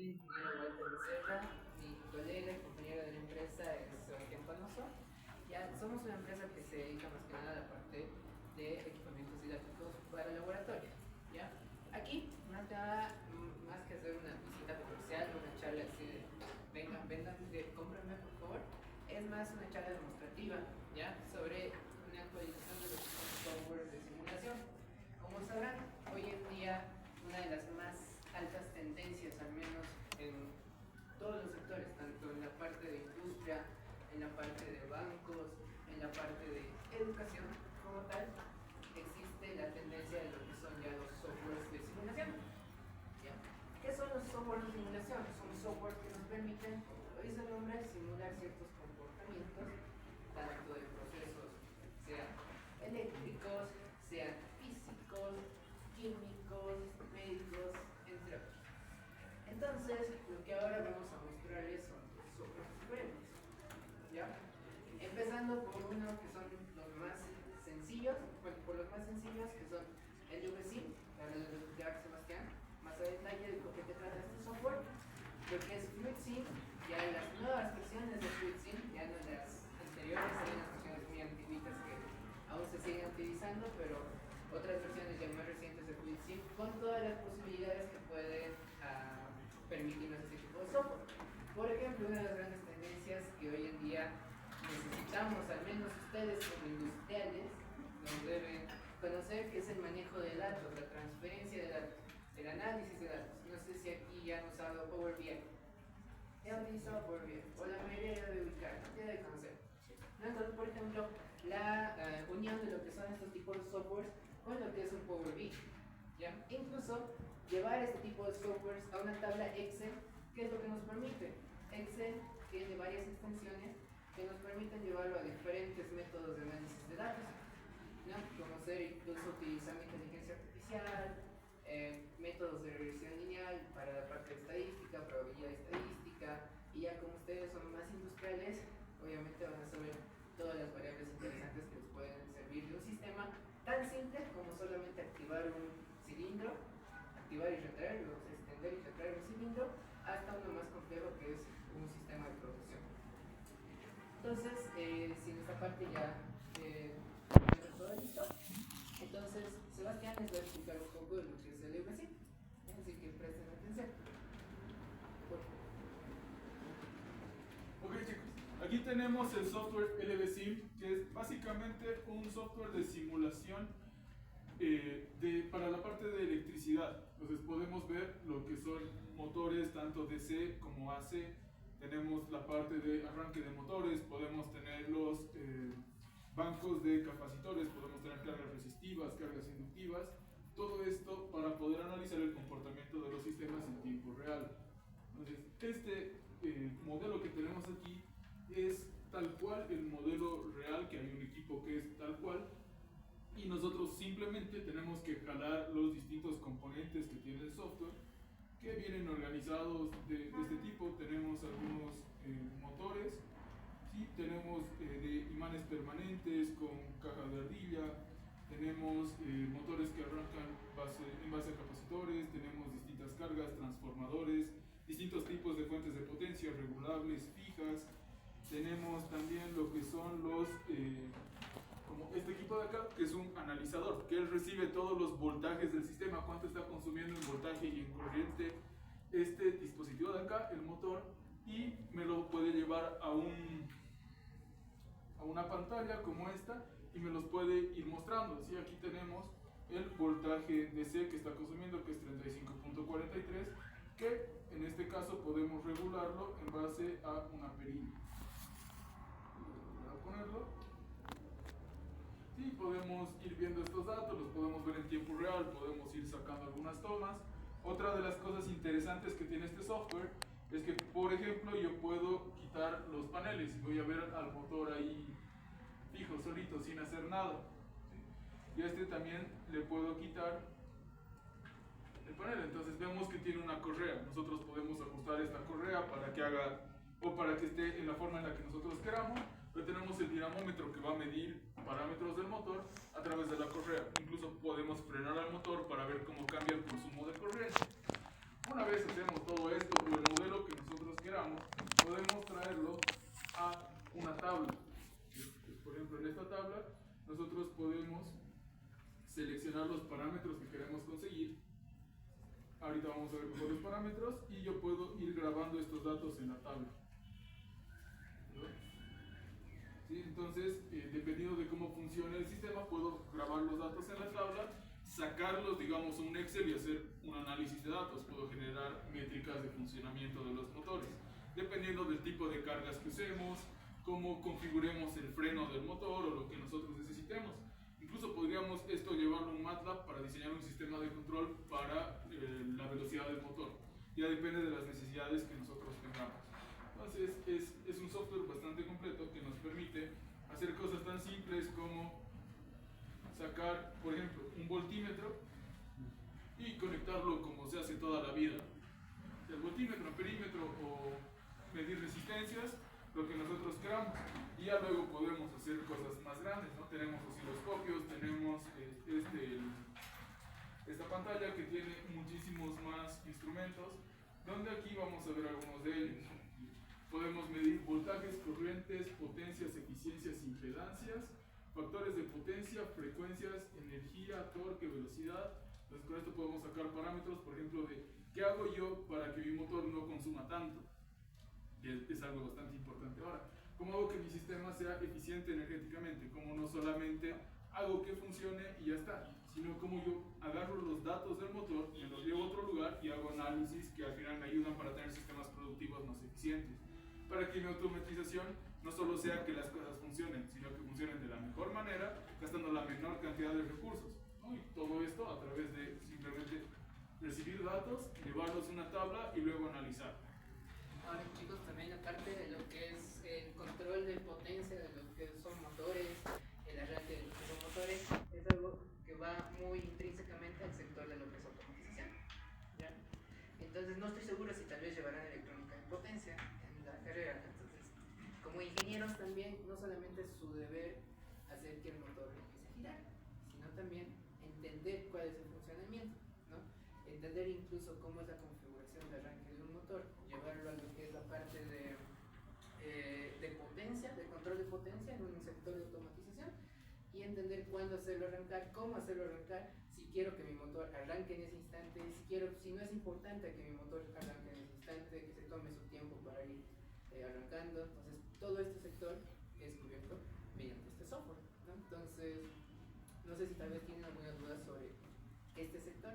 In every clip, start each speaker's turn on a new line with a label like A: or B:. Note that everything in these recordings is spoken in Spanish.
A: soy ingeniero Walter Becerra, mi colega y compañero de la empresa es Sebastián Panoso. Ya somos una empresa que se dedica más que nada a la parte de equipamientos didácticos para laboratorio. ¿Ya? Aquí, más que nada, más que hacer una visita comercial, una charla así de vengan, cómprenme por favor, es más una charla demostrativa, ¿ya? Sobre una actualización de los softwares de simulación. Como sabrán, hoy en día una de las más altas tendencias, al menos en todos los sectores, tanto en la parte de industria, en la parte de bancos, en la parte de educación como tal, existe la tendencia de lo que son ya los softwares de simulación. ¿Ya? ¿Qué son los softwares de simulación? Son softwares que nos permiten, como lo dice el nombre, simular ciertos comportamientos, tanto de procesos, sean eléctricos, sean físicos, químicos, médicos, entre otros. Entonces, lo que ahora vamos a mostrarles son los softwares diferentes. ¿Ya? Empezando por uno que son los más sencillos, bueno, por los más sencillos que son el VSIM, ahora les voy a explicar Sebastián más a detalle de lo que te trata este software, lo que es FluidSim, ya en las nuevas versiones de FluidSim, ya no las anteriores, hay unas versiones muy antiguitas que aún se siguen utilizando, pero otras versiones ya más recientes de FluidSim con todas las posibilidades que pueden permitirnos este tipo de software. Por ejemplo, una de las grandes tendencias que hoy en día necesitamos, al menos ustedes como industriales, nos deben conocer, que es el manejo de datos, la transferencia de datos, el análisis de datos. No sé si aquí ya han usado Power BI. ¿Ya han utilizado Power BI? O la mayoría ya debe ubicar, ya debe conocer. ¿No? Entonces, por ejemplo, la unión de lo que son estos tipos de softwares con lo que es un Power BI. ¿Ya? Incluso llevar este tipo de softwares a una tabla Excel, ¿qué es lo que nos permite? Excel tiene varias extensiones que nos permiten llevarlo a diferentes métodos de análisis de datos, ¿no? Como ser incluso utilizando inteligencia artificial, métodos de regresión lineal para la parte de estadística, probabilidad estadística, y ya como ustedes son más industriales, obviamente van a saber todas las variables interesantes que les pueden servir de un sistema tan simple como solamente activar un cilindro, activar y retraer, luego extender y retraer un cilindro, hasta uno más complejo que es un sistema de producción. Entonces, si en esta parte ya todo listo, entonces Sebastián les va a explicar un poco de lo que es el LVC, así que presten atención.
B: Ok, chicos, aquí tenemos el software LVSIM, que es básicamente un software de simulación para la parte de electricidad. Entonces podemos ver lo que son motores tanto DC como AC. Tenemos la parte de arranque de motores, podemos tener los bancos de capacitores, podemos tener cargas resistivas, cargas inductivas. Todo esto para poder analizar el comportamiento de los sistemas en tiempo real. Entonces, este modelo que tenemos aquí es tal cual el modelo real, que hay un equipo que es tal cual, y nosotros simplemente tenemos que jalar los distintos componentes que tiene el software, que vienen organizados de este tipo. Tenemos algunos motores, ¿sí? Tenemos de imanes permanentes con caja de ardilla, tenemos motores que arrancan en base a capacitores, tenemos distintas cargas, transformadores, distintos tipos de fuentes de potencia, regulables, fijas. Tenemos también lo que son los, como este equipo de acá, que es un analizador, que él recibe todos los voltajes del sistema, cuánto está consumiendo en voltaje y en corriente este dispositivo de acá, el motor, y me lo puede llevar a una pantalla como esta y me los puede ir mostrando. ¿Sí? Aquí tenemos el voltaje DC que está consumiendo, que es 35.43, que en este caso podemos regularlo en base a una perilla. Voy a ponerlo. Sí, podemos ir viendo estos datos, los podemos ver en tiempo real, podemos ir sacando algunas tomas. Otra de las cosas interesantes que tiene este software es que, por ejemplo, yo puedo quitar los paneles y voy a ver al motor ahí fijo, solito, sin hacer nada. ¿Sí? Y a este también le puedo quitar el panel. Entonces vemos que tiene una correa. Nosotros podemos ajustar esta correa para que haga o para que esté en la forma en la que nosotros queramos. Pero tenemos el dinamómetro que va a medir parámetros del motor a través de la correa. Incluso podemos frenar al motor para ver cómo cambia el consumo de corriente. Una vez hacemos todo esto, ahorita vamos a ver mejor los parámetros y yo puedo ir grabando estos datos en la tabla. ¿No? ¿Sí? Entonces, dependiendo de cómo funcione el sistema, puedo grabar los datos en la tabla, sacarlos, digamos, a un Excel y hacer un análisis de datos. Puedo generar métricas de funcionamiento de los motores, dependiendo del tipo de cargas que usemos, cómo configuremos el freno del motor o lo que nosotros necesitemos. Incluso podríamos esto llevarlo a un MATLAB para diseñar un sistema de control para la velocidad del motor. Ya depende de las necesidades que nosotros tengamos. Entonces es un software bastante completo que nos permite hacer cosas tan simples como sacar, por ejemplo, un voltímetro y conectarlo como se hace toda la vida. El voltímetro, perímetro o medir resistencias, lo que nosotros queramos. Y ya luego podemos hacer cosas más grandes, ¿no? Tenemos osciloscopios, tenemos esta pantalla que tiene muchísimos más instrumentos, donde aquí vamos a ver algunos de ellos. Podemos medir voltajes, corrientes, potencias, eficiencias, impedancias, factores de potencia, frecuencias, energía, torque, velocidad. Entonces con esto podemos sacar parámetros, por ejemplo, de qué hago yo para que mi motor no consuma tanto. Y es algo bastante importante. Ahora, ¿cómo hago que mi sistema sea eficiente energéticamente? Como no solamente hago que funcione y ya está, sino como yo agarro los datos del motor, me los llevo a otro lugar y hago análisis que al final me ayudan para tener sistemas productivos más eficientes. Para que mi automatización no solo sea que las cosas funcionen, sino que funcionen de la mejor manera, gastando la menor cantidad de recursos, ¿no? Y todo esto a través de simplemente recibir datos, llevarlos a una tabla y luego analizar.
A: Ahora chicos, también aparte de lo que es el control de potencia de lo que son motores, el arranque de lo que son motores, es algo que va muy intrínsecamente al sector de lo que es automatización, ¿ya? Entonces no estoy seguro si tal vez llevarán electrónica de potencia en la carrera. Entonces, como ingenieros también, no solamente es su deber hacer que el motor empiece a girar, sino también entender cuál es el funcionamiento, ¿no? Entender incluso cómo es la configuración de arranque de un motor, llevarlo a lo que es la parte de potencia, de control de potencia en un sector de automatización, y entender cuándo hacerlo arrancar, cómo hacerlo arrancar, si quiero que mi motor arranque en ese instante, si no es importante que mi motor arranque en ese instante, que se tome su tiempo para ir arrancando. Entonces todo este sector es cubierto mediante este software, ¿no? Entonces no sé si tal vez tienen algunas dudas sobre este sector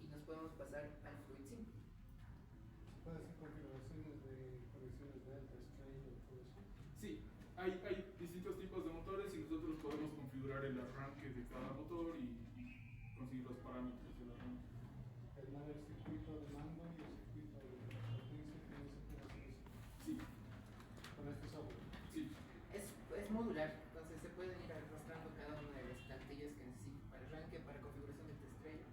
A: y nos podemos pasar al FluidSim.
C: ¿Puede hacer configuraciones de conexiones delta, string y todo eso?
B: Sí, hay distintos tipos de motores y nosotros podemos configurar el arranque de cada motor y conseguir los parámetros del arranque.
C: El circuito de mando y el circuito de potencia tiene esa operación.
B: Sí.
C: Con este software.
B: Sí.
A: Es modular, entonces se pueden ir arrastrando cada una de las plantillas que necesiten para arranque, para configuración de estrella,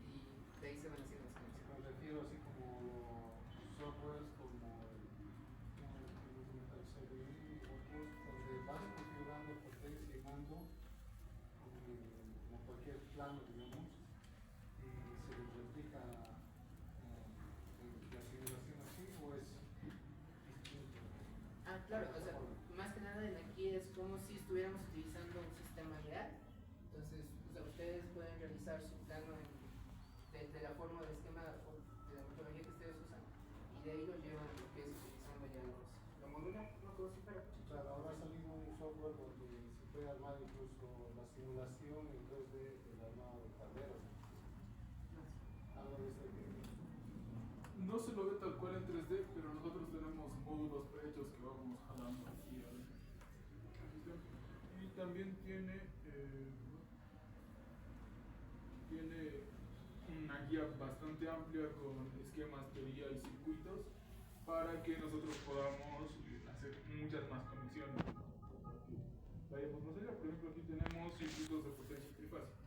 A: y de ahí se van haciendo las conexiones.
C: Me refiero así como softwares como el CDI o otros, donde vas configurando potencia y mando como cualquier plano, digamos, y se les replica la simulación así o es distinto.
A: Claro, o sea, más que nada en aquí es como si estuviéramos utilizando un sistema real. Entonces, o sea, ustedes pueden realizar su plano de la forma del esquema de la metodología que ustedes usan, y de ahí lo llevan a lo que es utilizando ya lo modular, no como si fuera.
C: Claro, ahora ha salido un software donde se puede armar incluso la simulación en 3D del armado de calderas. Algo de ese tipo.
B: No se lo ve tal cual en 3D, pero nosotros tenemos módulos prehechos que vamos jalando aquí al sistema. Y también tiene una guía bastante amplia con esquemas, teoría y circuitos para que nosotros podamos hacer muchas más conexiones. Vayamos más allá. Por ejemplo, aquí tenemos circuitos de potencia trifásica.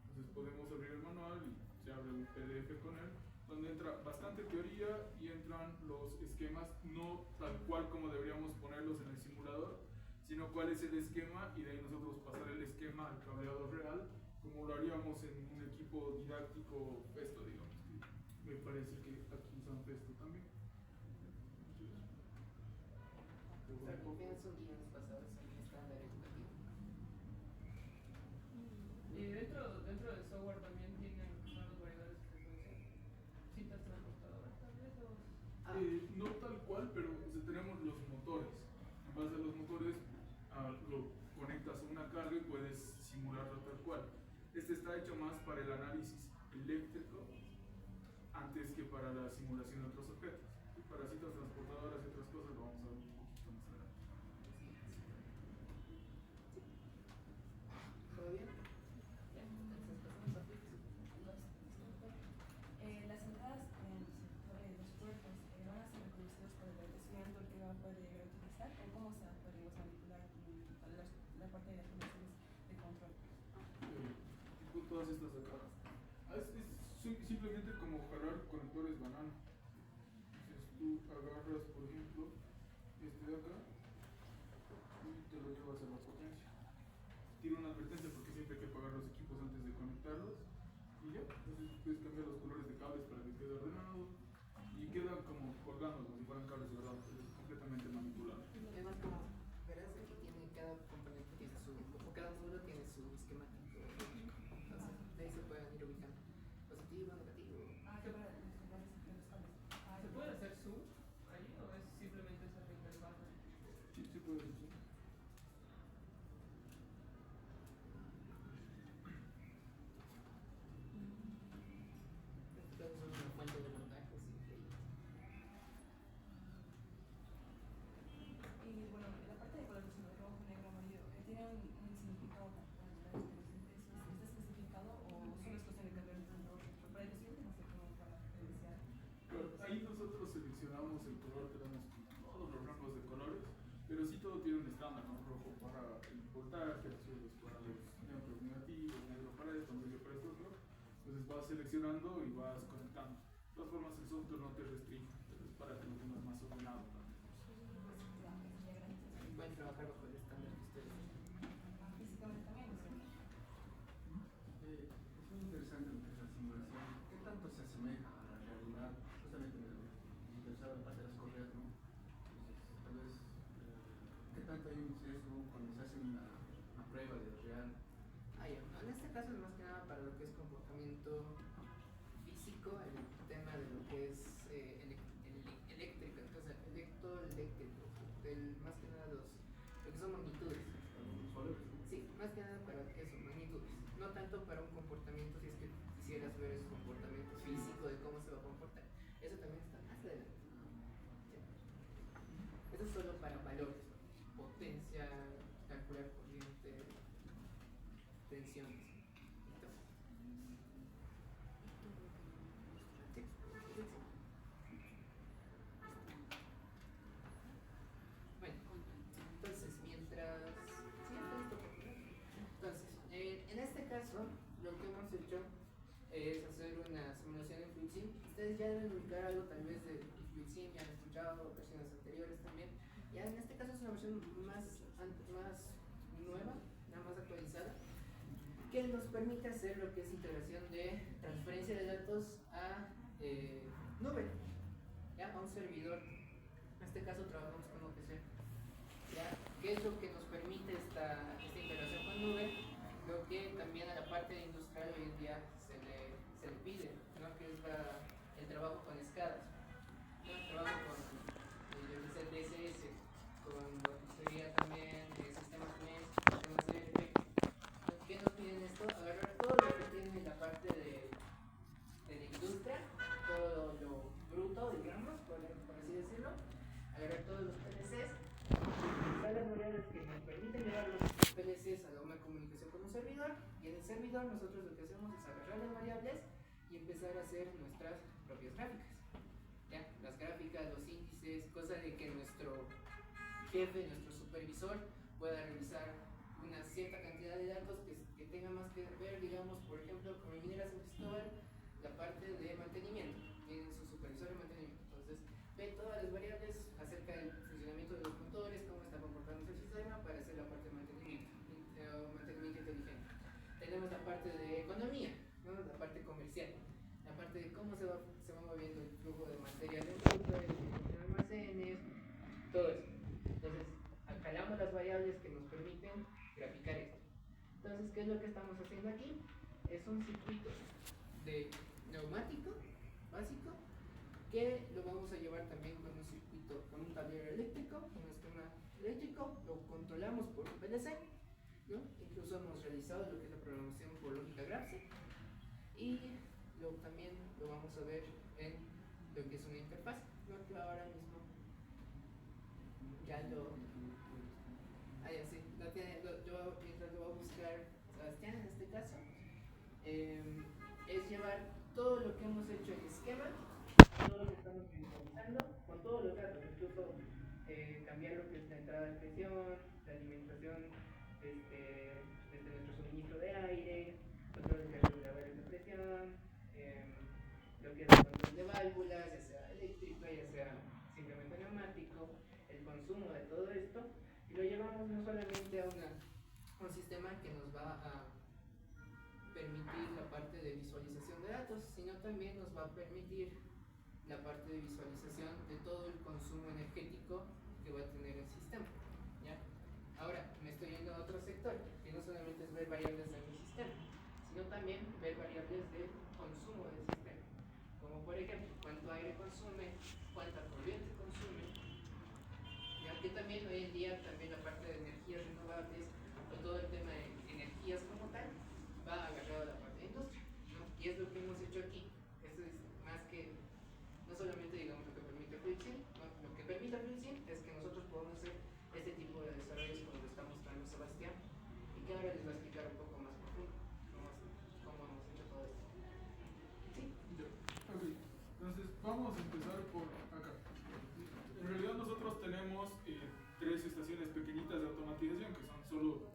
B: Entonces podemos abrir el manual y se abre un PDF con él, donde entra bastante teoría y entran los esquemas, no tal cual como deberíamos ponerlos en el simulador, sino cuál es el esquema, y de ahí nosotros pasar el esquema al cableado real, como lo haríamos en un equipo didáctico Festo, digamos. Me parece que aquí usan Festo también.
A: Apenas son guiones basados en el estándar educativo.
D: Y dentro del software también tienen lo que son las variedades de frecuencia.
B: para simulación de otros objetos. Y para citas transportadoras y otras cosas lo vamos a ver un poquito más adelante.
A: ¿Todo bien? Ya, entonces pasamos a Flix.
D: Las entradas en los puertos van a ser reconocidos por el estudiante que va a poder llegar a utilizar, o cómo se va a poder manipular la parte de las condiciones de control.
B: Tipo todas estas acá. Simplemente como jalar conectores banano. Entonces tú agarras, por ejemplo, este de acá y te lo llevas a la potencia. Tiene una advertencia porque siempre hay que apagar los equipos antes de conectarlos. Y ya, entonces puedes cambiar los colores de cables para que quede ordenado y quedan como colgando como si fueran cables de verdad, es completamente manipulable.
A: Además, como verás, aquí tiene cada componente, tiene su, o cada módulo tiene su esquemático eléctrico. Entonces, de ahí se pueden ir ubicando. Positivo, negativo.
D: ¿Qué para los cables?
E: ¿Se puede hacer zoom ahí o es simplemente esa interfaz?
B: Sí puede ser.
A: Esto es una fuente de montajes increíble.
D: Y bueno, la parte de colores rojo, negro, amarillo, ¿tiene un significado para ¿está especificado o solo es cuestión de cambiar el color? Para el estudiante no sé cómo para diferenciar.
B: Claro, ahí nosotros seleccionamos el color, tenemos todos los rangos de colores, pero sí todo tiene un estándar, ¿no? Rojo para el voltaje, azul para los neutros negativos, negro para esto, amarillo para esto otro. Entonces vas seleccionando y vas conectando. De todas formas el software no te restringe, entonces para que lo tengas más ordenado también.
A: Pueden trabajar bajo el estándar que ustedes tienen.
D: Físicamente también, ¿no?
F: Es muy interesante lo que es la simulación. ¿Qué tanto se asemeja a la realidad? Justamente me interesaba la parte de las correas, ¿no? Entonces, tal vez, ¿qué tanto hay un sesgo cuando se hace una prueba de real?
A: En este caso es más que nada para lo que es comportamiento físico, el tema de lo que es eléctrico, entonces electroeléctrico, más que nada lo que son magnitudes.
F: Los valores, ¿no?
A: Sí, más que nada para eso, magnitudes. No tanto para un comportamiento, si es que quisieras ver ese comportamiento físico de cómo se va a comportar. Eso también está más adelante. ¿Sí? Eso es solo para valores, potencia, calcular corriente, tensiones. Bueno, entonces mientras... Entonces, en este caso, lo que hemos hecho es hacer una simulación en FluidSim. Ustedes ya deben ubicar algo tal vez de FluidSim, ya han escuchado versiones anteriores también. Ya en este caso es una versión más nueva, nada más actualizada, que nos permite hacer lo que es integración de transferencia de datos a nube, ¿ya? A un servidor. En este caso trabajamos con OPC. ¿Ya? ¿Qué es lo que nos permite esta integración con nube? Lo que también a la parte industrial hoy en día se le pide, ¿no? Que es el trabajo con escalas, ¿no? El trabajo con el DSS, con lo que sería también sistemas MES, sistemas ERP. ¿Qué nos piden esto? Agarrar todo lo que tiene la parte de la industria, todo lo bruto, digamos, por así decirlo, agarrar todos los PLCs, las variables que nos permiten llevar los PLCs a una comunicación con un servidor, y en el servidor nosotros lo que hacemos es agarrar las variables y empezar a hacer nuestras propias gráficas. ¿Ya? Las gráficas, los índices, cosa de que nuestro jefe, nuestro supervisor pueda revisar una cierta cantidad de datos que tenga más que ver, digamos, por ejemplo, con Minera San Cristóbal, la parte de mantenimiento, tienen su supervisor de mantenimiento, entonces ve todas las variables acerca del funcionamiento de los motores, cómo está comportándose el sistema para hacer la parte de mantenimiento inteligente. Tenemos la parte de economía, ¿no? La parte comercial, la parte de cómo se va moviendo el flujo de material en ruta, el flujo de almacenes, todo eso. Entonces, jalamos las variables que nos permiten graficar esto. Entonces, ¿qué es lo que estamos haciendo aquí? Es un circuito de neumático básico que lo vamos a llevar también con un circuito, con un tablero eléctrico, con un esquema eléctrico, lo controlamos por un PLC, ¿no? Incluso hemos realizado lo que es la programación por lógica Graphics y también lo vamos a ver en lo que es una interfaz. Lo que ahora mismo ya lo... Ah, ya sí, yo mientras lo voy a buscar Sebastián en este caso, es llevar todo lo que hemos hecho en esquema, todo lo que estamos visualizando, con todos los datos, incluso cambiar lo que es la entrada de presión, la alimentación desde nuestro suministro de aire, control de reguladores de presión, lo que es el control de válvulas, ya sea eléctrico, ya sea simplemente neumático, el consumo de todo esto, y lo llevamos no solamente a un sistema que nos va a permitir la parte de visualización de datos, sino también nos va a permitir la parte de visualización de todo el consumo energético que va a tener el sistema, ¿ya? Ahora, me estoy yendo a otro sector, que no solamente es ver variables de mi sistema, sino también ver variables de consumo del sistema, como por ejemplo, cuánto aire consume, cuánta corriente consume, ya que también hoy en día también la parte de energías renovables o todo el tema de energías como tal va agarrado a la parte de industria, ¿no? Y es lo que hemos hecho aquí. Esto es más que no solamente digamos lo que permite FluidSim, ¿no? Lo que permite FluidSim es que nosotros podamos hacer este tipo de desarrollos como lo está mostrando Sebastián, y que ahora les va a explicar un poco más profundo cómo hemos hecho todo esto. ¿Sí?
B: Ok, entonces vamos a empezar por acá. En realidad nosotros tenemos 3 estaciones pequeñitas de automatización que son solo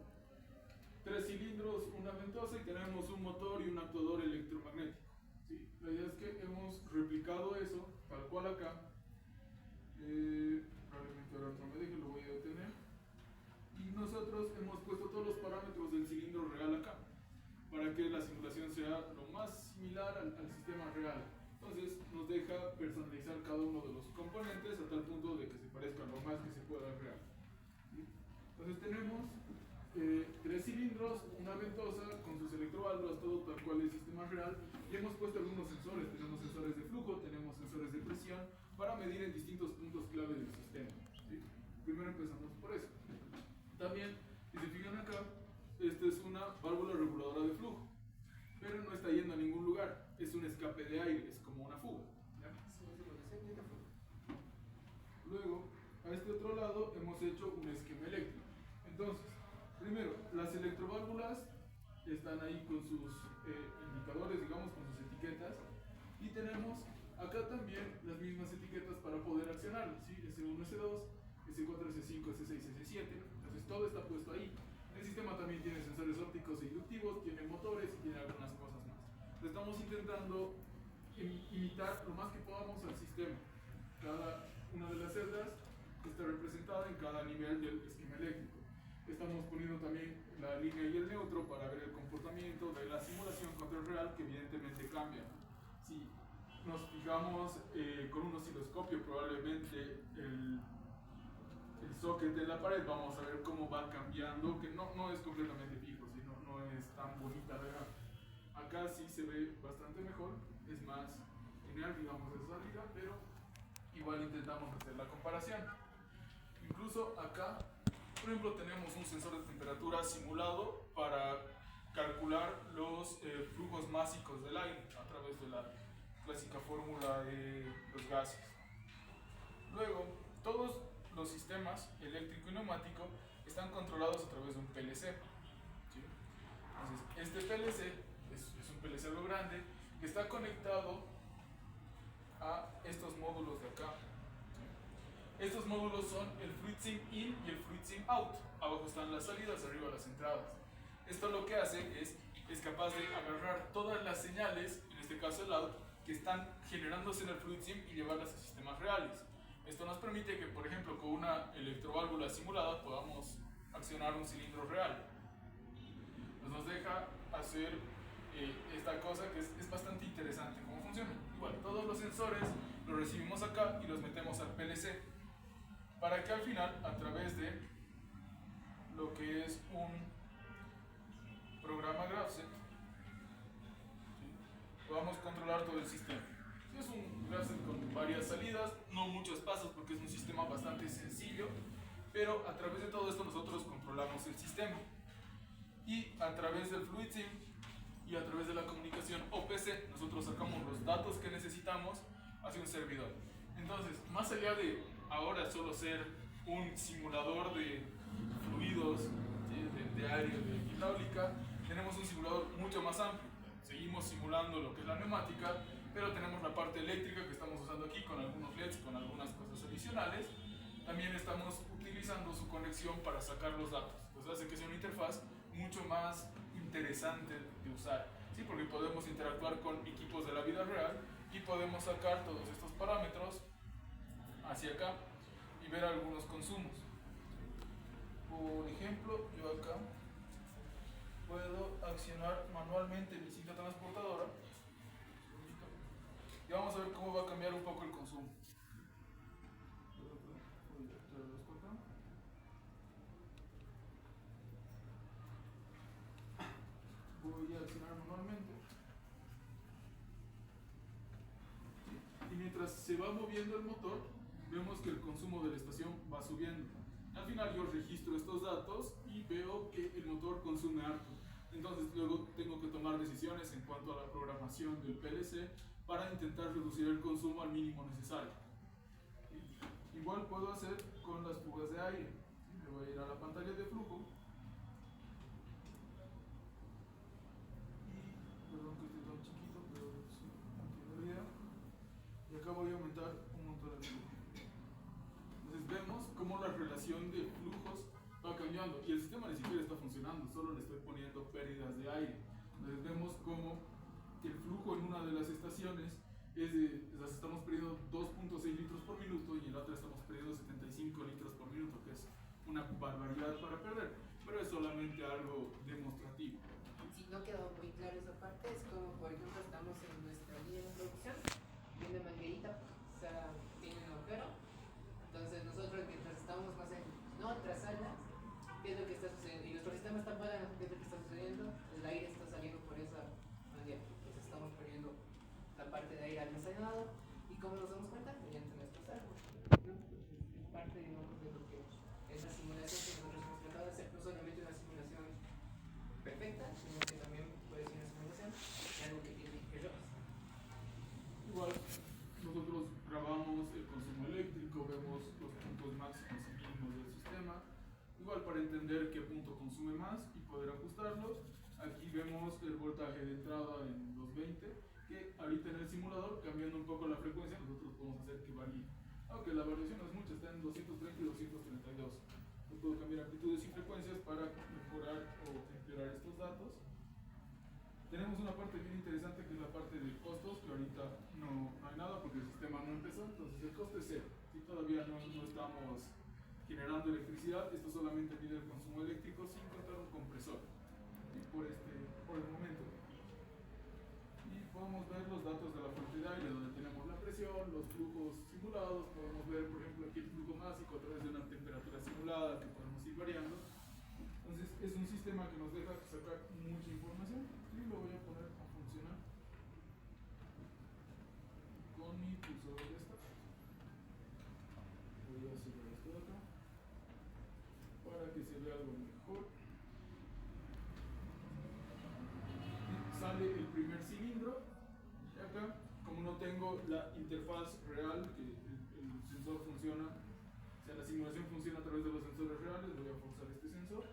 B: 3 cilindros, una ventosa, y tenemos un motor y un actuador electromagnético. ¿Sí? La idea es que hemos replicado eso tal cual acá. Probablemente ahora otro me deje, lo voy a detener. Y nosotros hemos puesto todos los parámetros del cilindro real acá, para que la simulación sea lo más similar al sistema real. Entonces nos deja personalizar cada uno de los componentes a tal punto de que se parezca lo más que se pueda al real. ¿Sí? Entonces tenemos 3 cilindros, una ventosa con sus electroválvulas, todo tal cual el sistema real, y hemos puesto algunos sensores. Tenemos sensores de flujo, tenemos sensores de presión para medir en distintos puntos clave del sistema. ¿Sí? Primero empezamos por eso. También, si se fijan acá, esta es una válvula reguladora de flujo, pero no está yendo a ningún lugar, es un escape de aire, es como una fuga, ¿ya? Luego, a este otro lado hemos hecho un esquema eléctrico. Entonces, primero, las electroválvulas están ahí con sus indicadores, digamos, con sus etiquetas, y tenemos acá también las mismas etiquetas para poder accionarlas, ¿sí? S1, S2, S4, S5, S6, S7, entonces todo está puesto ahí. El sistema también tiene sensores ópticos e inductivos, tiene motores y tiene algunas cosas más. Estamos intentando imitar lo más que podamos al sistema. Cada una de las celdas está representada en cada nivel del esquema eléctrico. Estamos poniendo también la línea y el neutro para ver el comportamiento de la simulación contra el real, que evidentemente cambia. Si nos fijamos con un osciloscopio, probablemente el socket de la pared, vamos a ver cómo va cambiando, que no es completamente fijo, sino no es tan bonita, ¿verdad? Acá sí se ve bastante mejor, es más lineal, digamos, de salida, pero igual intentamos hacer la comparación. Incluso acá, por ejemplo, tenemos un sensor de temperatura simulado para calcular los flujos másicos del aire a través de la clásica fórmula de los gases. Luego, todos los sistemas eléctrico y neumático están controlados a través de un PLC. ¿Sí? Entonces, este PLC es un PLC algo grande que está conectado a estos módulos de acá. ¿Sí? Estos módulos son el FluidSim In y el FluidSim Out. Abajo están las salidas, arriba las entradas. Esto lo que hace es capaz de agarrar todas las señales, en este caso el Out, que están generándose en el FluidSim y llevarlas a sistemas reales. Esto nos permite que, por ejemplo, con una electroválvula simulada podamos accionar un cilindro real. Nos deja hacer esta cosa que es bastante interesante. ¿Cómo funciona? Igual, todos los sensores los recibimos acá y los metemos al PLC, para que al final, a través de lo que es un programa GraphSet, ¿sí?, podamos controlar todo el sistema. Es un GraphSet con varias salidas, no muchos pasos porque es un sistema bastante sencillo, pero a través de todo esto nosotros controlamos el sistema. Y a través del FluidSim y a través de la comunicación OPC nosotros sacamos los datos que necesitamos hacia un servidor. Entonces, más allá de ahora solo ser un simulador de fluidos, ¿sí? de aire, de hidráulica, tenemos un simulador mucho más amplio. Seguimos simulando lo que es la neumática, pero tenemos la parte eléctrica que estamos usando aquí con algunos LEDs, con algunas cosas adicionales. También estamos utilizando su conexión para sacar los datos. Entonces hace que sea una interfaz mucho más interesante de usar, ¿sí? Porque podemos interactuar con equipos de la vida real y podemos sacar todos estos parámetros hacia acá y ver algunos consumos. Por ejemplo, yo acá puedo accionar manualmente mi cinta transportadora y vamos a ver cómo va a cambiar un poco el consumo. Voy a accionar manualmente y mientras se va moviendo el motor vemos que el consumo de la estación va subiendo. Al final yo registro estos datos y veo que el motor consume harto. Entonces luego tengo que tomar decisiones en cuanto a la programación del PLC para intentar reducir el consumo al mínimo necesario. Igual puedo hacer con las fugas de aire. Me voy a ir a la pantalla de flujo. Y perdón que esté tan chiquito, pero sí, entiendo la idea. Y acá voy a aumentar un montón el flujo. Entonces vemos cómo la relación de flujos va cambiando y el sistema ni siquiera está funcionando, solo le estoy poniendo pérdidas de aire. Entonces vemos cómo el flujo en una de las estaciones es de, o sea, estamos perdiendo 2.6 litros por minuto y en la otra estamos perdiendo 75 litros por minuto, que es una barbaridad para perder, pero es solamente algo demostrativo.
A: Si no quedó muy claro esa parte, es como por ejemplo estamos en nuestra línea de producción y una manguerita tiene un agujero. Entonces nosotros mientras estamos más en otras salas, ¿qué es lo que está sucediendo? Y nuestro sistema está parado, ¿qué es lo que está sucediendo? El aire está saliendo por esa manguera. Entonces estamos perdiendo la parte de aire almacenado. ¿Y cómo nos damos cuenta? Mediante nuestros árboles. Es parte, digamos, de lo que es la simulación que nosotros hemos tratado de hacer, no solamente una simulación perfecta, sino que también puede ser una simulación de algo que tiene errores.
B: Igual, nosotros grabamos el consumo eléctrico, vemos los puntos máximos y mínimos del sistema. Igual para entender qué punto consume más y poder ajustarlos. Aquí vemos el voltaje de entrada en 220, que ahorita en el simulador, cambiando un poco la frecuencia, nosotros podemos hacer que varíe. Aunque la variación no es mucha, está en 230 y 232. Yo puedo cambiar amplitudes y frecuencias para mejorar o empeorar estos datos. Tenemos una parte bien interesante que es la parte de costos, que ahorita no hay nada porque el sistema no empezó, entonces el costo es cero. Si todavía no estamos generando electricidad, esto solamente mide el consumo eléctrico sin contar un compresor, y por el momento. Y podemos ver los datos de la fuente de aire, donde tenemos la presión, los flujos simulados, podemos ver por ejemplo aquí el flujo másico a través de una temperatura simulada que podemos ir variando. Entonces es un sistema que nos deja sacar mucha información y lo voy a poner a funcionar con mi pulsador de esta. Voy a cerrar esto de acá para que se vea algo mejor. Y sale el primer cilindro y acá, como no tengo la interfaz real, que el sensor funciona, o sea la simulación funciona a través de los sensores reales, voy a forzar este sensor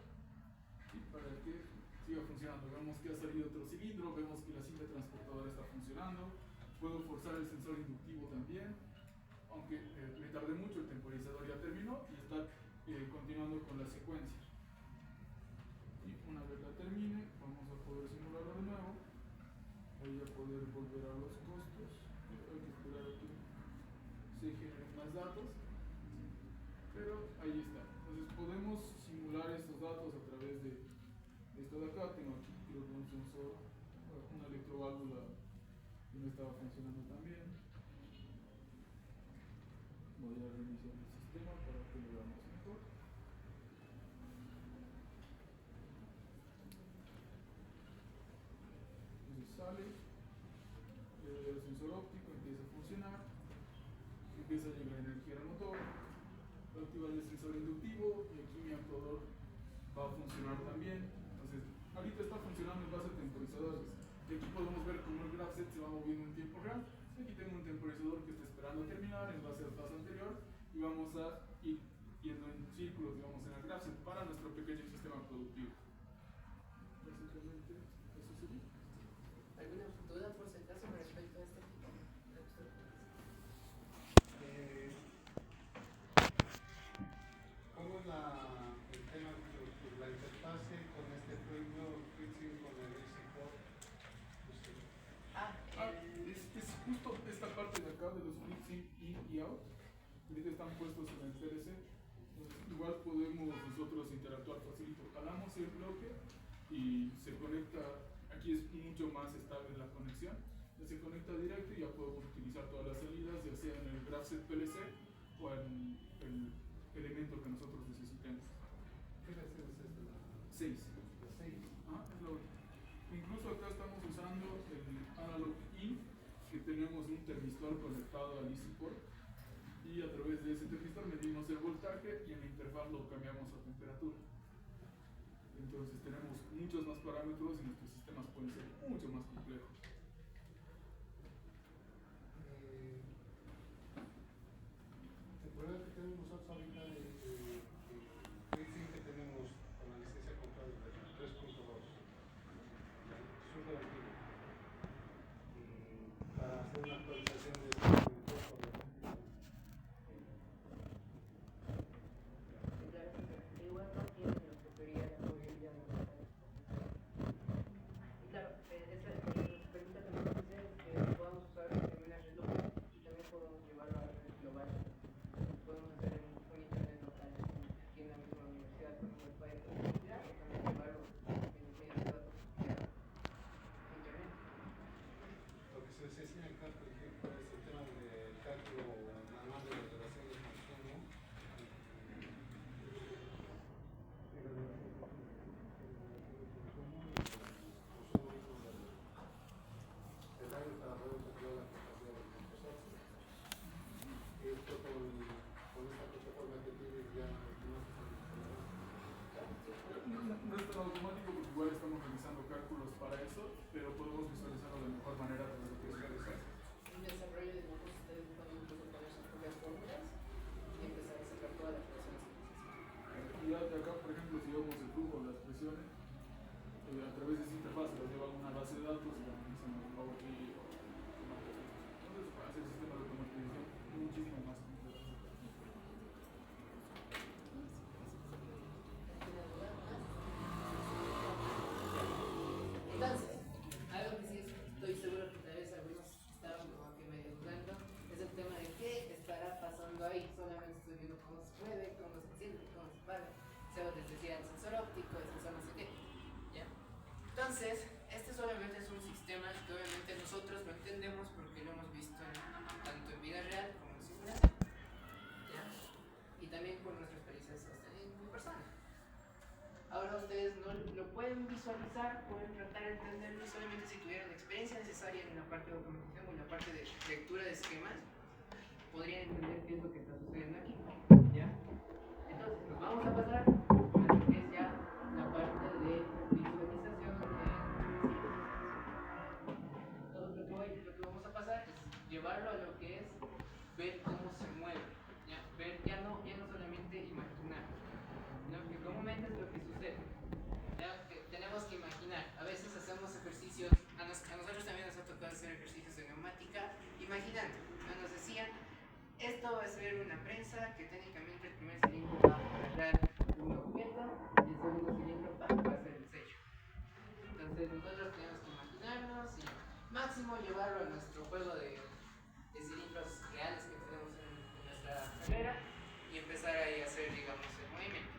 B: y para que siga funcionando. Vemos que ha salido otro cilindro, vemos que la cinta transportadora está funcionando, puedo forzar el sensor inductivo también, aunque me tardé mucho, el temporizador ya terminó y está continuando con la secuencia. Y una vez la termine, vamos a poder simularlo de nuevo, voy a poder volver a los costos, hay que esperar a que se generen más datos, pero ahí está. Entonces podemos simular estos datos a través de esto de acá. Tengo aquí creo que un sensor, una electroválvula que no estaba funcionando tan bien. Voy a reiniciar el sistema para que lo veamos mejor. Entonces sale, le doy al sensor óptico, empieza a funcionar, empieza a llegar energía al motor, voy a activar el sensor inductivo y aquí mi actuador va a funcionar también. Entonces, ahorita está funcionando en base a temporizadores. Y aquí podemos ver cómo el graph set se va moviendo en tiempo real. Aquí tengo un temporizador que está similar en base al paso anterior y vamos a ir yendo en círculos, digamos, en el GraphSet para nuestro pequeño sistema productivo. Básicamente, eso sería.
A: ¿Alguna duda por si acaso con respecto a este tipo?
C: ¿Cómo es el tema de la interfase con este framework, FreeSync con el Export?
B: Es justo esta parte de acá de los FreeSync in y out. Ahorita están puestos en el PLC. Igual podemos nosotros interactuar facilito. Jalamos el bloque y se conecta. Aquí es mucho más estable la conexión. Ya se conecta directo y ya podemos utilizar todas las salidas, ya sea en el GraphSet PLC o en el elemento que nosotros necesitemos.
C: ¿Qué versión es esta?
B: 6.
C: La 6.
B: Incluso acá estamos usando el analog in, que tenemos un termistor conectado al easy port y a través de ese termistor medimos el voltaje y en la interfaz lo cambiamos a temperatura. Entonces tenemos muchos más parámetros y nuestros sistemas pueden ser mucho más complejos.
C: El problema que tenemos nosotros ahorita de FreeSync que tenemos con la licencia comprada de 3.2 súper antiguo. Para hacer una actualización de este
A: Igual no tiene lo que sería la movilidad de la red. Y claro, esa pregunta que nos hacer es que podamos usar en una red local y también podemos llevarlo a la red global. Podemos hacer un internet local aquí en la misma universidad con un wifi de conectividad o también llevarlo en los medios de datos vía internet.
C: Lo que se les enseña acá, por ejemplo, es el tema del cálculo manual de la relación de consumo. El año para poder calcular la capacidad de los procesos. Esto con esta plataforma que tienes ya no
B: No es tan automático porque igual estamos realizando cálculos para eso, pero podemos visualizarlo de mejor manera a través de visualizar.
A: Un desarrollo de grupos, ustedes pueden incluso poner sus propias fórmulas y empezar a sacar todas las relaciones que necesitan.
B: Y ya de acá, por ejemplo, si vemos el flujo, las presiones, a través de esta interfaz lo llevan a una base de datos y lo analizan en Power BI o entonces hace el sistema de automatización muchísimo más complejo.
A: Entonces, algo que sí estoy seguro que tal vez algunos estaban como que medio dudando es el tema de qué estará pasando ahí. Solamente estoy viendo cómo se puede, cómo se enciende, cómo se apaga. Sebo les decía el sensor óptico, el sensor no sé qué. ¿Ya? Entonces, este solamente es un sistema que obviamente nosotros lo entendemos porque lo hemos visto tanto en vida real como en simulación. ¿Ya? Y también por nuestra experiencia en persona. Ahora ustedes no lo pueden visualizar, pueden tratar de entenderlo solamente si tuvieran la experiencia necesaria en la parte de automatización o en la parte de lectura de esquemas, podrían entender qué es lo que está sucediendo aquí. ¿Ya? Entonces nos vamos a pasar a lo que es ya la parte de visualización todo lo que vamos a pasar es llevarlo a lo que es ver cómo se mueve, ¿ya? Ver ya no solamente imaginar, ¿no? Que comúnmente es lo que sucede, ¿ya? Que tenemos que imaginar. A veces hacemos ejercicios, a nosotros también nos ha tocado hacer ejercicios de neumática imaginando, ¿no? Nos decían, esto va a ser una prensa que técnicamente el primer cilindro va a agarrar un objeto y el segundo cilindro va a ser el sello. Entonces nosotros tenemos que imaginarnos y máximo llevarlo a nuestro juego de cilindros reales que tenemos en nuestra carrera y empezar ahí a hacer, digamos, el movimiento.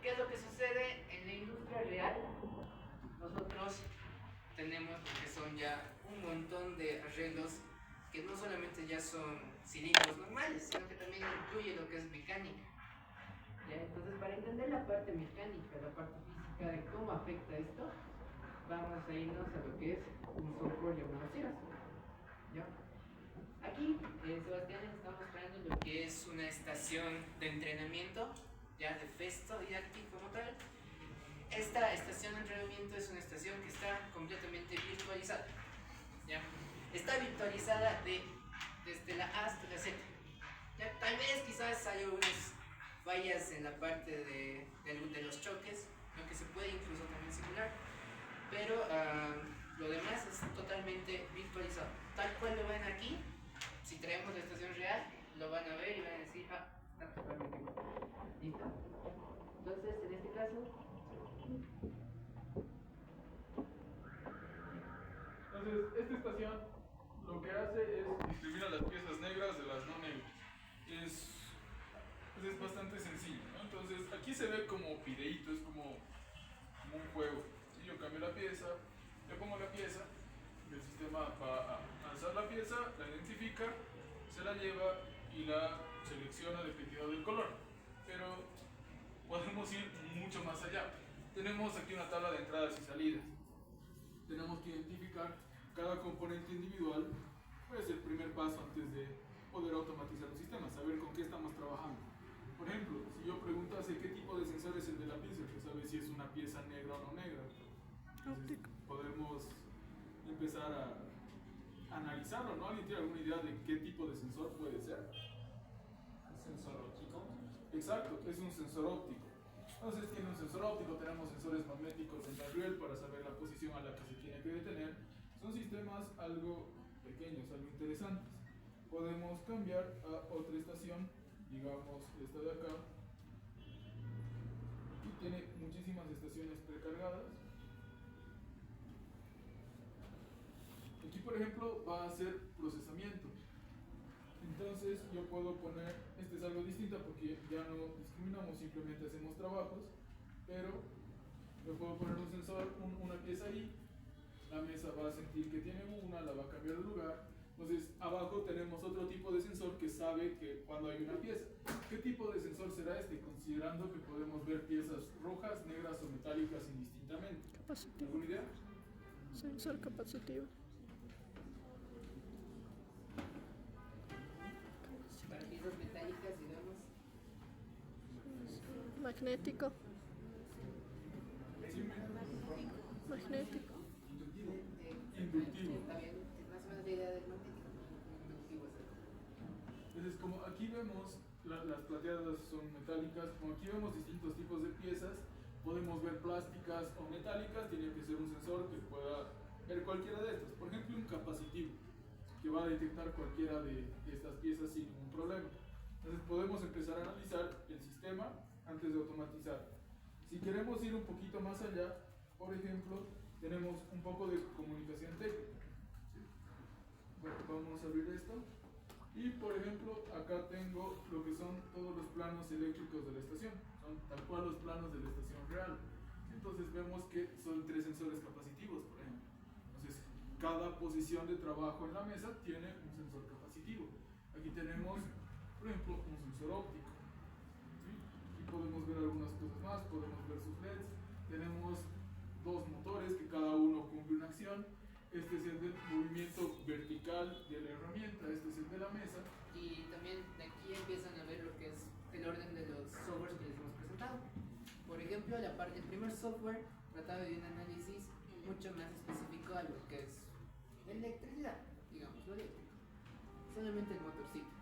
A: ¿Qué es lo que sucede en la industria real? Nosotros tenemos lo que son ya un montón de arreglos que no solamente ya son cilindros normales, sino que también incluye lo que es mecánica. ¿Ya? Entonces, para entender la parte mecánica, la parte física de cómo afecta esto, vamos a irnos a lo que es un software llamado Cirrus. ¿Ya? Aquí, Sebastián les está mostrando lo que es una estación de entrenamiento, ya de Festo didáctico como tal. Esta estación de entrenamiento es una estación que está completamente virtualizada. ¿Ya? Está virtualizada desde la A hasta la Z. fallas en la parte de los choques, lo que se puede incluso también simular, pero lo demás es totalmente virtualizado. Tal cual lo ven aquí, si traemos la estación real, lo van a ver y van a decir, está totalmente igual. ¿Listo? Entonces, en este caso,
B: entonces, esta estación lo que hace es discrimina las piezas negras de las no negras. Es bastante sencillo, ¿no? Entonces, aquí se ve como videíto, es como un juego. ¿Sí? Yo cambio la pieza, le pongo la pieza, el sistema va a alzar la pieza, la identifica, se la lleva y la selecciona dependiendo del color. Pero podemos ir mucho más allá. Tenemos aquí una tabla de entradas y salidas. Tenemos que identificar cada componente individual. Es el primer paso antes de poder automatizar un sistema, saber con qué estamos trabajando. Por ejemplo, si yo preguntase qué tipo de sensor es el de la pieza, que sabe si es una pieza negra o no negra. Entonces, podemos empezar a analizarlo, ¿no? ¿Alguien tiene alguna idea de qué tipo de sensor puede ser?
G: ¿Un sensor óptico?
B: Exacto, es un sensor óptico. Entonces tiene un sensor óptico, tenemos sensores magnéticos en la riel para saber la posición a la que se tiene que detener. Son sistemas algo pequeños, algo interesantes. Podemos cambiar a otra estación, digamos esta de acá, y tiene muchísimas estaciones precargadas. Aquí, por ejemplo, va a hacer procesamiento. Entonces yo puedo poner, este es algo distinto porque ya no discriminamos, simplemente hacemos trabajos, pero yo puedo poner un sensor, una pieza ahí, la mesa va a sentir que tiene una, la va a cambiar de lugar. Entonces abajo tenemos otro tipo de sensor que sabe que cuando hay una pieza. ¿Qué tipo de sensor será este? Considerando que podemos ver piezas rojas, negras o metálicas indistintamente.
H: Capacitivo.
B: ¿Alguna idea?
H: Sensor capacitivo.
A: para piezas metálicas, digamos,
H: Magnético.
B: Sí,
H: Magnético.
B: inductivo.
A: está bien, es más o menos la idea del magnético. Inductivo es el-
B: Entonces, como aquí vemos, las plateadas son metálicas, como aquí vemos distintos tipos de piezas, podemos ver plásticas o metálicas, tiene que ser un sensor que pueda ver cualquiera de estas. Por ejemplo, un capacitivo, que va a detectar cualquiera de estas piezas sin ningún problema. Entonces, podemos empezar a analizar el sistema antes de automatizar. Si queremos ir un poquito más allá, por ejemplo, tenemos un poco de comunicación técnica. ¿Sí? Bueno, vamos a abrir esto. Y por ejemplo, acá tengo lo que son todos los planos eléctricos de la estación. Son tal cual los planos de la estación real. Entonces vemos que son 3 sensores capacitivos, por ejemplo. Entonces, cada posición de trabajo en la mesa tiene un sensor capacitivo. Aquí tenemos, por ejemplo, un sensor óptico. ¿Sí? Y podemos ver algunas cosas más, podemos ver sus LEDs. Tenemos 2 motores que cada uno cumple una acción. Este es el del movimiento vertical de la herramienta, este es el de la mesa.
A: Y también de aquí empiezan a ver lo que es el orden de los softwares que les hemos presentado. Por ejemplo, el primer software trataba de un análisis mucho más específico a lo que es electricidad, digamos, lo eléctrico. Solamente el motorcito,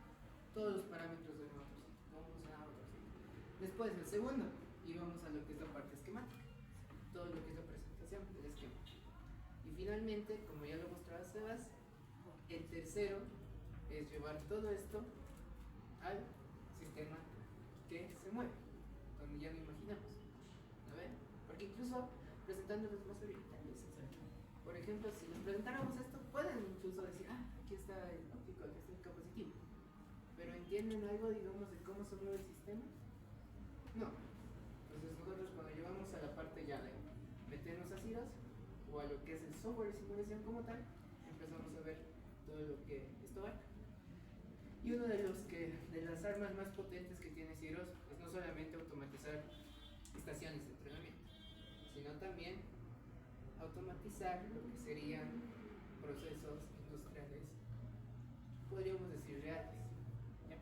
A: todos los parámetros del motorcito, cómo funciona el motorcito. Después, el segundo, íbamos a lo que es la parte esquemática, todo lo que es la presentación del esquema. Y finalmente, como ya lo mostraba Sebas, el tercero es llevar todo esto al sistema que se mueve, donde ya lo imaginamos. ¿No ven? Porque incluso presentándolos más orientales. Por ejemplo, si les presentáramos esto, pueden incluso decir, aquí está el óptico, aquí está el capacitivo. Pero ¿entienden algo, digamos, de cómo se mueve el sistema? No. Entonces nosotros cuando llevamos a la parte ya de meternos a CIROS, o a lo que es el software de simulación como tal, empezamos a ver todo lo que esto abarca. Y uno de las armas más potentes que tiene CIROS es no solamente automatizar estaciones de entrenamiento, sino también automatizar lo que serían procesos industriales, podríamos decir reales. ¿Ya?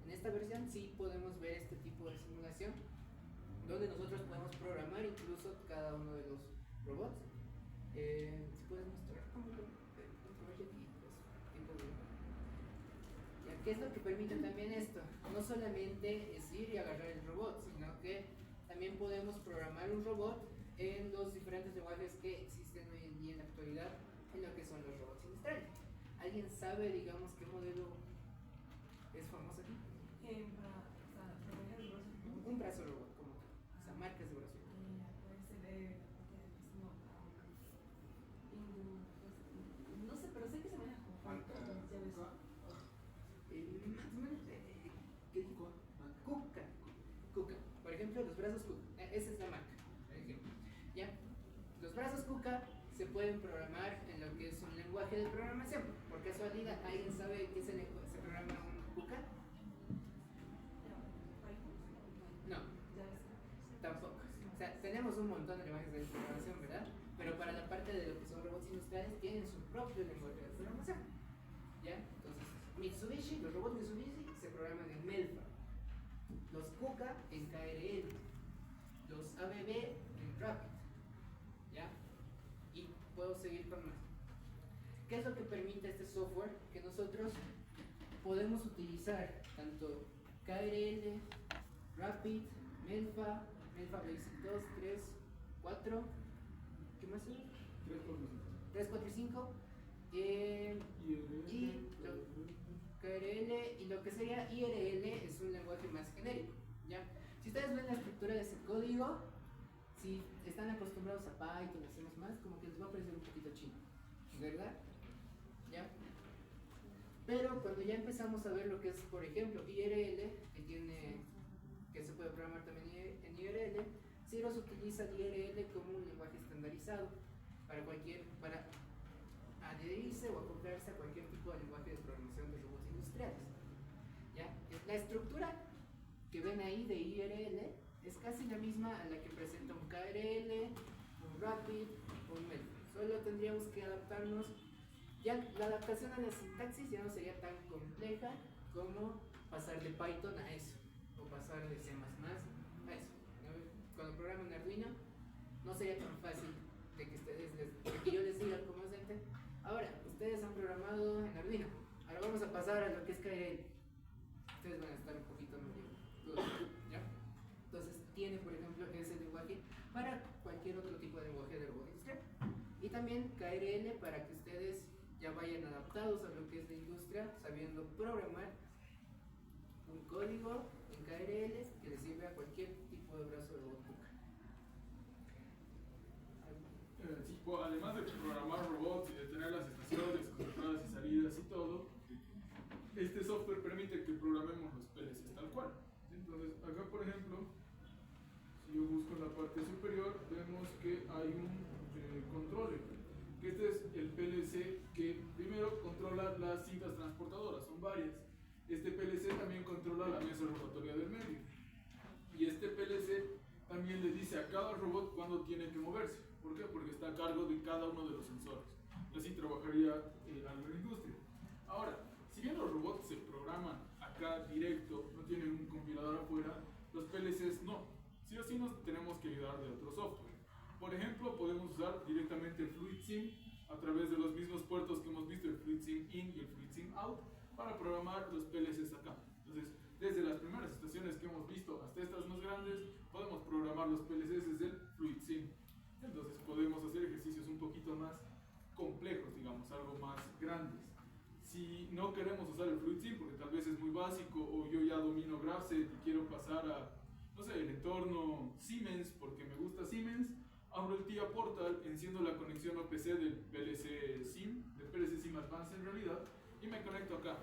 A: En esta versión sí podemos ver este tipo de simulación, donde nosotros podemos programar incluso cada uno de los robots. Si puedes mostrar cómo lo aquí, pues, tipo de... Ya ¿Qué es lo que permite también esto? No solamente es ir y agarrar el robot, sino que también podemos programar un robot en los diferentes lenguajes que existen hoy en día en la actualidad en lo que son los robots industriales. ¿Alguien sabe, digamos, qué modelo es famoso aquí?
D: Para trabajar el brazo.
A: Un brazo robot, como tal. O sea, marcas de brazo robot.
D: Puede ser no sé, pero sé que se maneja como
C: Marca
D: ya ves.
A: Más o menos, ¿qué dijo? Kuka. Kuka. Por ejemplo, los brazos Kuka. Esa es la marca. Por ejemplo. ¿Ya? Los brazos Kuka se pueden programar en lo que es un lenguaje de programación. Por casualidad, ¿alguien sabe qué se programa un Kuka? No, tampoco. O sea, tenemos un montón de lenguajes de programación, ¿verdad? Pero para la parte de lo que son robots industriales tienen su propio lenguaje de programación. ¿Ya? Entonces, Mitsubishi, los robots Mitsubishi se programan en Melfa, los Kuka en KRL, los ABB en Rapid. ¿Ya? Y puedo seguir con más. ¿Qué es lo que permite este software? Que nosotros podemos utilizar tanto KRL, Rapid, Melfa Basic 2, 3, 4, ¿qué más es? 3, 4 y 5. Y KRL y lo que sería IRL es un lenguaje más genérico. ¿Ya? Si ustedes ven la estructura de ese código, si están acostumbrados a Python, hacemos más, como que les va a parecer un poquito chino, ¿verdad? ¿Ya? Pero cuando ya empezamos a ver lo que es, por ejemplo, IRL, que se puede programar también en IRL, Cirrus utiliza el IRL como un lenguaje estandarizado para adherirse o acoplarse a cualquier tipo de lenguaje de programación de robots industriales. ¿Ya? La estructura que ven ahí de IRL es casi la misma a la que presenta un KRL, un Rapid o un Melfa. Solo tendríamos que adaptarnos. Ya la adaptación a la sintaxis ya no sería tan compleja como pasar de Python a eso, o pasar de C++ a eso. Cuando programan Arduino no sería tan fácil de que yo les diga cómo es gente. Ahora, ustedes han programado en Arduino, ahora vamos a pasar a lo que es KRL. Ustedes van a estar un poquito medio, ¿ya? Entonces tiene, por ejemplo, ese lenguaje para cualquier otro tipo de lenguaje de robot industrial. Y también KRL para que ustedes ya vayan adaptados a lo que es la industria, sabiendo programar un código en KRL que le sirve a cualquier tipo de brazo de robot Kuka.
B: Sí, bueno, además de programar robots y de tener las estaciones con entradas y salidas y todo, este software permite que programemos los PLCs tal cual. Entonces, acá por ejemplo, si yo busco en la parte superior, vemos que hay un controller. Que este es el PLC que primero controla las cintas transportadoras, son varias. Este PLC también controla la mesa rotatoria del medio. Y este PLC también le dice a cada robot cuándo tiene que moverse. ¿Por qué? Porque está a cargo de cada uno de los sensores. Así trabajaría a la industria. Ahora, si bien los robots se programan acá directo, no tienen un compilador afuera, los PLCs no. Sí o sí nos tenemos que ayudar de otro software. Por ejemplo, podemos usar directamente el FluidSim a través de los mismos puertos que hemos visto, el FluidSim In y el FluidSim Out, para programar los PLCs acá. Entonces, desde las primeras estaciones que hemos visto hasta estas más grandes, podemos programar los PLCs desde el FluidSim. Entonces, podemos hacer ejercicios un poquito más complejos, digamos, algo más grandes. Si no queremos usar el FluidSim porque tal vez es muy básico, o yo ya domino GraphSet y quiero pasar a, no sé, el entorno Siemens porque me gusta Siemens, abro el TIA Portal, enciendo la conexión OPC del PLC SIM, del PLC SIM Advanced en realidad, y me conecto acá.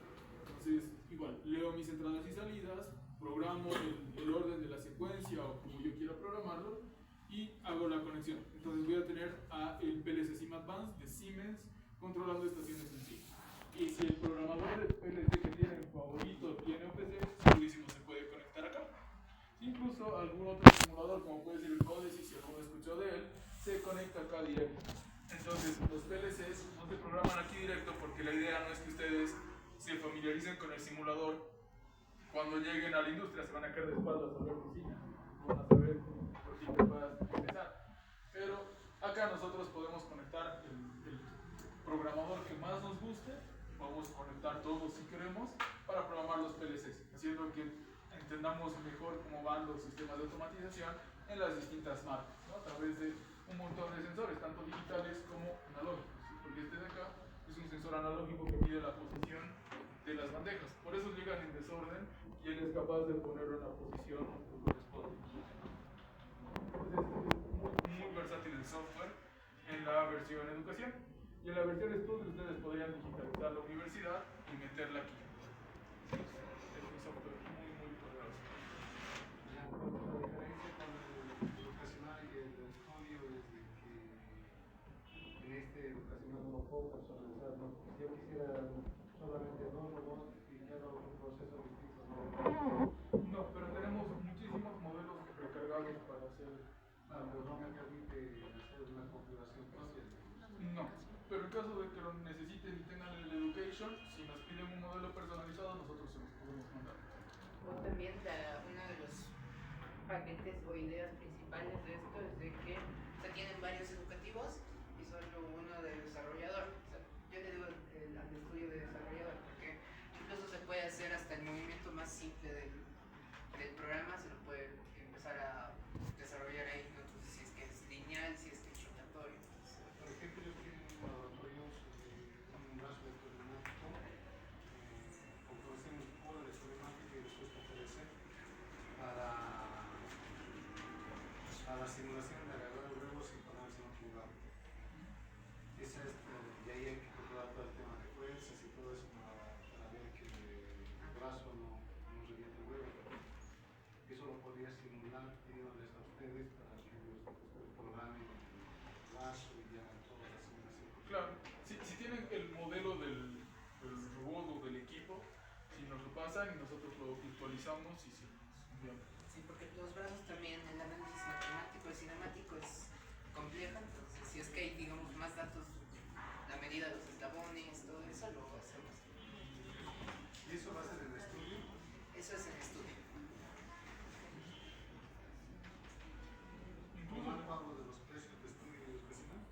B: Entonces, igual, leo mis entradas y salidas, programo el orden de la secuencia o como yo quiera programarlo, y hago la conexión. Entonces voy a tener a el PLC SIM Advanced de Siemens controlando estaciones en sí. Y si el programador del PLC que tiene favorito tiene OPC, segurísimo se puede conectar acá. Incluso algún otro simulador, como puede ser el Codesys, si alguno escuchó de él, se conecta acá directo. Entonces, los PLCs no se programan aquí directo porque la idea no es que ustedes se familiaricen con el simulador. Cuando lleguen a la industria se van a quedar de espaldas a la oficina, no van a saber por qué interfaz empezar. Pero acá nosotros podemos conectar el programador que más nos guste, podemos conectar todos si queremos, para programar los PLCs, haciendo que entendamos mejor cómo van los sistemas de automatización en las distintas marcas, ¿no? A través de un montón de sensores, tanto digitales como analógicos, ¿sí? Porque este de acá es un sensor analógico que mide la posición de las bandejas, por eso llegan en desorden y él es capaz de ponerlo en la posición que corresponde. Entonces es muy versátil el software en la versión educación, y en la versión estudio ustedes podrían digitalizar la universidad y meterla aquí. Es un software muy poderoso.
C: La diferencia con el educacional y el estudio es de que en este educacional no puedo personalizar, ¿no? Si yo quisiera solamente dos robots y cada un proceso distinto, ¿no?
B: No, pero tenemos muchísimos modelos recargados para hacer.
C: Pero no me permite hacer una configuración propia.
B: No, pero en caso de que lo necesiten y tengan el education, si nos piden un modelo personalizado, nosotros se los podemos mandar.
A: O también uno de los paquetes o ideas principales de esto es de que tienen varios educativos y solo uno de desarrollador. O sea, yo le digo al estudio de desarrollador porque incluso se puede hacer hasta el movimiento más simple del programa, se lo puede empezar a desarrollar ahí. Entonces, si es que es lineal, si es que es rotatorio.
C: Por ejemplo, yo quiero un laboratorio sobre un brazo electromagnético, conocemos un poco de electromagnética y después PLC para la simulación de agarrar huevos y ponerse en otro lugar. Esa es, de ahí hay que controlar todo el tema de fuerzas y todo eso para ver que el brazo no reviente el huevo. Eso lo podría simular pidiéndoles a ustedes para que ellos programen el brazo y hagan toda la simulación.
B: Claro, si tienen el modelo del robot o del equipo, si nos lo pasan y nosotros lo virtualizamos y se nos enviamos.
A: Sí, porque los brazos también, el análisis matemático y cinemático es complejo, entonces si es que hay, digamos, más datos, la medida de los eslabones, todo eso lo hacemos.
C: ¿Y eso va a ser en el estudio?
A: Eso es en estudio.
C: ¿Con más pago de los precios de estudio y educacional?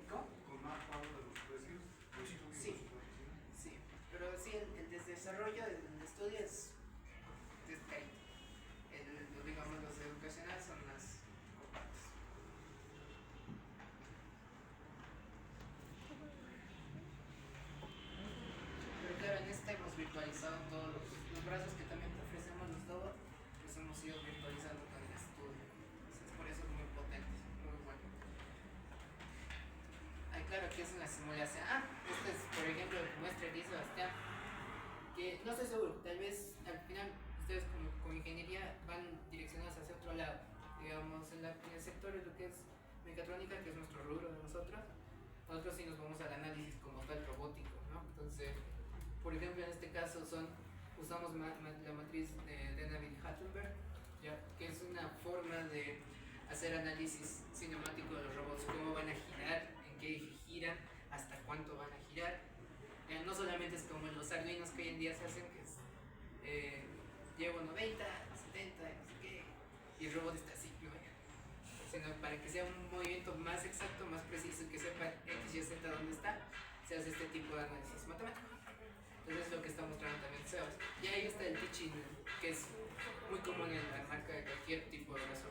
A: ¿Cómo?
C: ¿Con más pago de los precios de estudio
A: Sí.
C: y educacional?
A: Sí, pero sí, el desarrollo del estudio es carito. Digamos, los educacionales son más compactos. Pero claro, en esta hemos virtualizado todos los brazos que también ofrecemos los Dodo, los hemos ido virtualizando con el estudio. Entonces, por eso es muy potente, muy bueno. Ay, claro, que es una simulación. Este es, por ejemplo, lo que muestra el Sebastián. Que no estoy seguro, tal vez al final ustedes como ingeniería van direccionados hacia otro lado. Digamos, en el sector de lo que es mecatrónica, que es nuestro rubro de nosotros sí nos vamos al análisis como tal robótico, ¿no? Entonces, por ejemplo, en este caso usamos la matriz de Navier-Hattenberg, ¿ya? Que es una forma de hacer análisis cinemático de los robots, cómo van a girar, en qué eje giran, hasta cuánto van a girar. No solamente es como los Arduinos que hoy en día se hacen, que es llevo 90, 70, no sé qué, y el robot está así, ¿no? Sino para que sea un movimiento más exacto, más preciso, y que sepa X y Z dónde está, se hace este tipo de análisis matemático. Entonces es lo que está mostrando también Sebas. Y ahí está el teaching, que es muy común en la marca de cualquier tipo de brazo,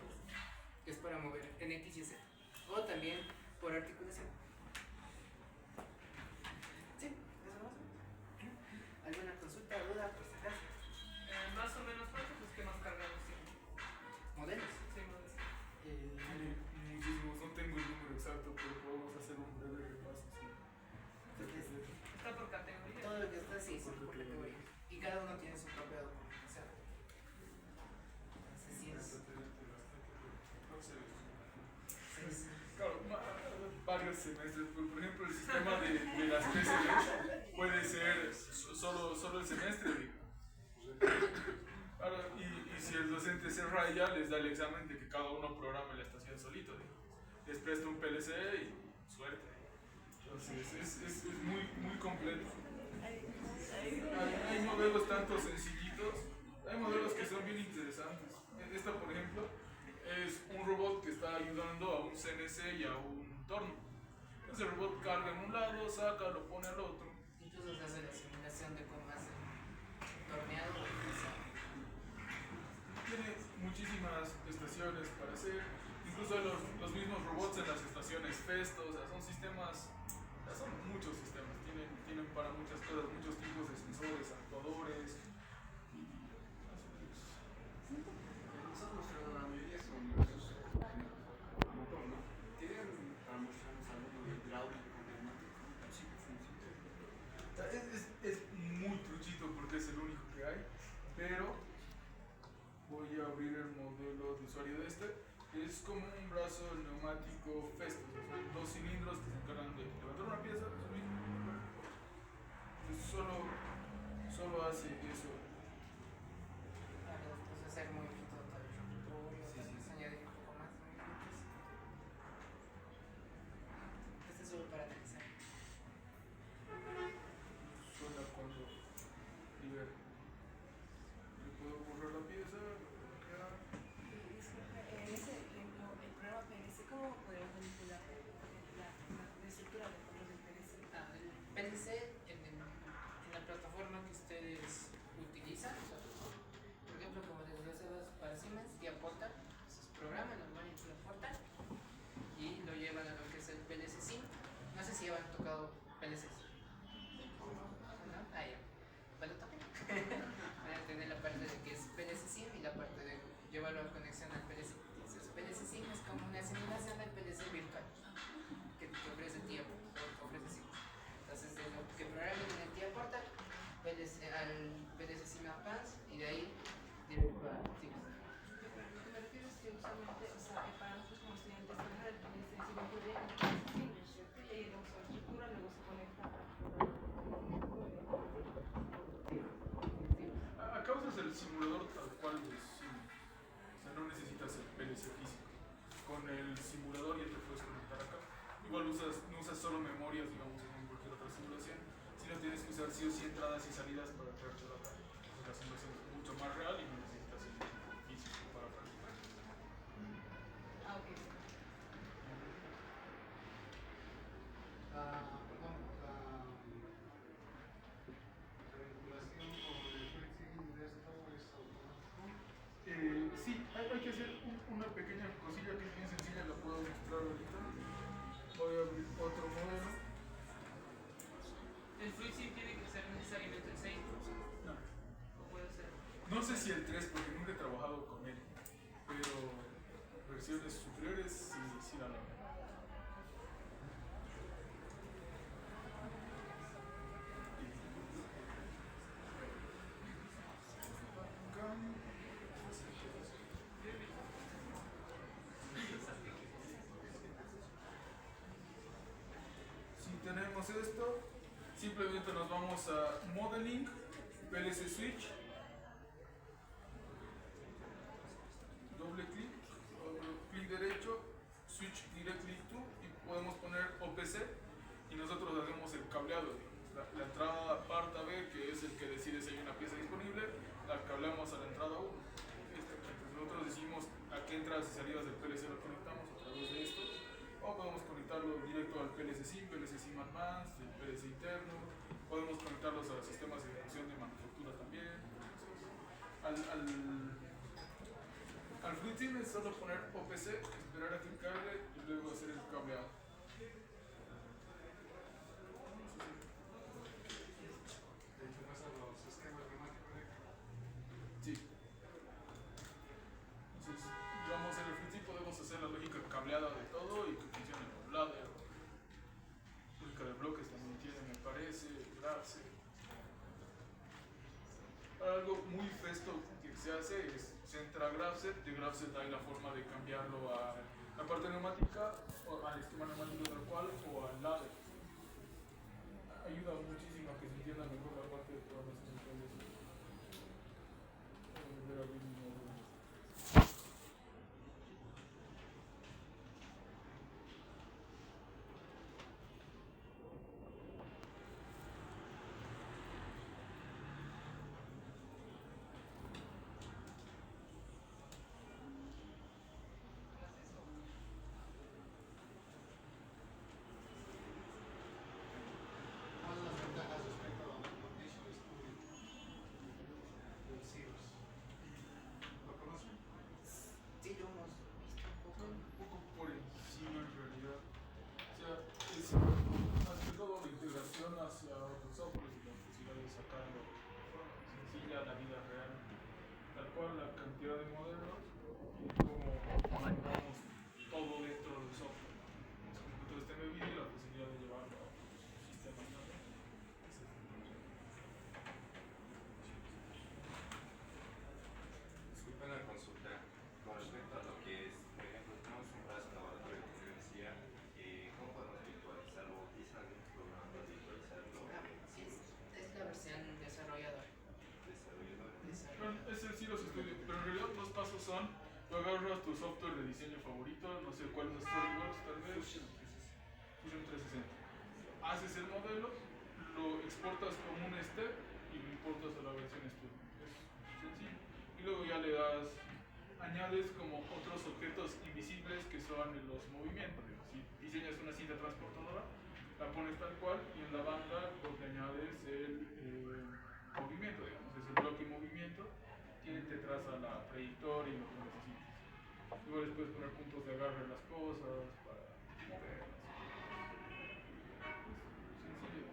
A: que es para mover en X y Z, o también por articulación. Sí, eso más o menos. ¿Alguna consulta, duda, por si acaso?
E: Más o menos, ¿cuántos esquemas cargados tienen?
A: ¿Modelos?
E: Sí, modelos.
B: Muchísimos, no tengo el número exacto, pero podemos hacer un breve repaso. Sí.
E: Está por categoría.
A: Todo lo que está así por categoría. Y cada uno tiene su propia documentación. Entonces sí es.
B: Claro, varios semestres. Por ejemplo, el sistema de las PCB puede ser solo el semestre. Claro, y si el docente se raya, les da el examen de que cada uno programe la estación solito. Les presta un PLC y suerte. Entonces es muy completo. Hay modelos tanto sencillitos, hay modelos que son bien interesantes. Esta, por ejemplo, es un robot que está ayudando a un CNC y a un torno. Entonces el robot carga en un lado, saca, lo pone al otro.
A: Incluso se hace la simulación de cómo hace
B: hacer. Incluso los mismos robots en las estaciones Festo, o sea, son sistemas, o sea, son muchos sistemas, tienen para muchas cosas, muchos tipos de sensores, actuadores.
F: Nosotros, la mayoría son esos motor, ¿no? ¿Tienen para mostrarnos algo de hidráulico, neumático? Sí, funciona.
B: O sea, es muy truchito porque es el único que hay, pero voy a abrir el modelo de usuario de este. Es como un brazo neumático Festo, son dos cilindros que se encargan de levantar una pieza, subir. Solo hace eso.
A: Después de hacer movimiento rotatorio, tal vez añadir un poco más de movimientos. Este es solo para aterrizar.
B: Suena cuando le puedo borrar la pieza, bloquear.
D: Disculpe, en ese ejemplo, el programa PLC, ¿cómo podemos manipular la estructura de control del PLC?
A: El PLC en la plataforma que ustedes utilizan, o sea, por ejemplo, como les decía Sebas, para Siemens, Tía Portal, se programa normal en Tía Portal y lo llevan a lo que es el PLC SIM. No sé si han tocado PLCs. ¿No? Ah, ya. Bueno, toquen. Van a tener la parte de que es PLC SIM y la parte de llevarlo a conexión al PLC. Entonces, PLC SIM es como una simulación del PLC virtual que ofrece Tía Portal, ofrece SIM. Entonces, de lo que programen en el Tía Portal, al PLC SIM Advance y de ahí directo a Siemens.
D: Lo que me refiero es que usualmente, o sea, para nosotros como estudiantes, trabajar el PLC se incluye en el PLC, ¿cierto? Y ahí digamos la estructura, luego se conecta a
B: Acá usas el simulador tal cual de Sim. O sea, no necesitas el PLC físico. Con el simulador ya te puedes conectar acá. Igual no usas solo memorias, digamos, como en cualquier otra simulación, sino tienes que usar sí o sí entradas y salidas para traértelo acá. Entonces la simulación es mucho más real y no necesitas el físico para practicar.
D: ok.
C: Perdón, la vinculación con el FreeSync de esto es automático.
B: Sí, hay que hacer una pequeña cosilla que es bien sencilla, la puedo mostrar ahorita. Voy a abrir otro modelo.
E: ¿El FreeSync tiene que ser necesariamente el 6?
B: No.
E: ¿O puede ser?
B: No sé si el 3 porque nunca he trabajado con él, pero versiones superiores sí la logran. Si tenemos esto, simplemente nos vamos a Modeling, PLC Switch, doble clic derecho, Switch Directly to y podemos poner OPC y nosotros hacemos el cableado. La entrada part AB, que es el que decide si hay una pieza disponible, la cableamos a la entrada 1. Nosotros decimos a qué entradas y salidas del PLC lo conectamos a través de esto, o podemos conectarlo directo al PLC SIM, PLC SIM Advanced, el PLC interno, podemos conectarlos a los sistemas de ejecución de manufactura también. Al FreeSync es solo poner OPC, esperar a que cargue y luego hacer el cableado.
C: De hecho, muestra los esquemas neumáticos eléctricos.
B: Sí. Entonces, vamos en el FreeSync podemos hacer la lógica cableada de todo y que funcione con ladder. Lógica de bloques también tiene, me parece, Graph. Algo muy festo que se hace es se entra a GraphSet, de GraphSet hay la forma de cambiarlo a la parte neumática, o al esquema neumático tal cual, o al ladder. Ayuda muchísimo a que se entienda mejor la parte de programación de PLC. Voy a abrir mi módulo.
C: ¿Cuáles son las ventajas respecto a la Automation?
B: toda la cantidad de modelos y cómo manejamos todo dentro del software. Los computadores de MVD y la posibilidad de llevarlo a otros sistemas también.
I: Disculpen la consulta con respecto a lo que es, por ejemplo, tenemos un brazo laboratorio como yo decía, ¿cómo podemos virtualizarlo? ¿Utilizan algún programa para virtualizarlo?
A: Sí, es la versión desarrollador.
B: Bueno, es el Cirrus Studio, pero en realidad los pasos son: tú agarras tu software de diseño favorito, no sé cuál es SolidWorks, tal vez Fusion 360. Haces el modelo, lo exportas como un step y lo importas a la versión Studio. Es sencillo. Y luego ya le das, añades como otros objetos invisibles que son los movimientos. Si diseñas una cinta transportadora, la pones tal cual y en la banda pues, le añades el movimiento, digamos. Es el bloque movimiento que te traza la trayectoria y lo que necesites. Igual les puedes poner puntos de agarre a las cosas para moverlas. Sencillo.